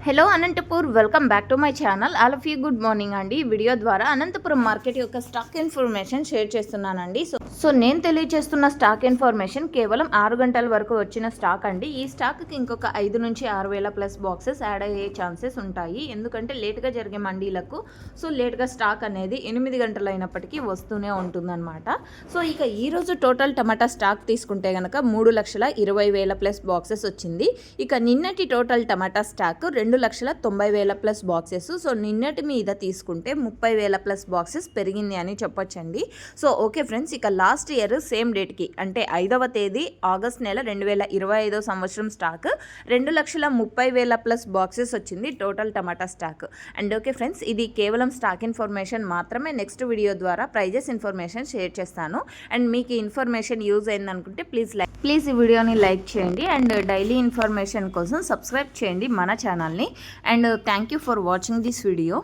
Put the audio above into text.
Hello Anantapur, welcome back to my channel. All of you good morning అండి. ఈ video ద్వారా Anantapuram market యొక్క stock information share చేస్తున్నానండి. So నేను తెలియజేస్తున్న స్టాక్ ఇన్ఫర్మేషన్ కేవలం 6 గంటల వరకు వచ్చిన స్టాక్ అండి. ఈ స్టాక్కి ఇంకొక 5 నుంచి 6,000 ప్లస్ బాక్సెస్ యాడ్ అయ్యే ఛాన్సెస్ ఉంటాయి. ఎందుకంటే లేట్గా జరిగే మండీలకు లేట్గా స్టాక్ అనేది 8 గంటలు అయినప్పటికీ వస్తూనే ఉంటుందన్నమాట. సో ఇక ఈరోజు టోటల్ టమాటా స్టాక్ తీసుకుంటే కనుక 3,20,000 ప్లస్ బాక్సెస్ వచ్చింది. ఇక నిన్నటి టోటల్ టమాటా స్టాక్ 2,90,000 ప్లస్ బాక్సెస్. సో నిన్నటి మీద తీసుకుంటే 30,000 ప్లస్ బాక్సెస్ పెరిగింది అని చెప్పొచ్చండి. సో ఓకే ఫ్రెండ్స్, ఇక లాస్ట్ ఇయర్ సేమ్ డేట్కి అంటే 5వ తేదీ ఆగస్ట్ నెల 2025 సంవత్సరం స్టాక్ 2,30,000 ప్లస్ బాక్సెస్ వచ్చింది total tomato stock. And okay friends, ఇది కేవలం స్టాక్ ఇన్ఫర్మేషన్ మాత్రమే. నెక్స్ట్ వీడియో ద్వారా ప్రైజెస్ ఇన్ఫర్మేషన్ షేర్ చేస్తాను. అండ్ మీకు ఈ ఇన్ఫర్మేషన్ యూజ్ అయిందనుకుంటే ప్లీజ్ ఈ వీడియోని లైక్ చేయండి. అండ్ డైలీ ఇన్ఫర్మేషన్ కోసం సబ్స్క్రైబ్ చేయండి మన ఛానల్ని. And thank you for watching this video.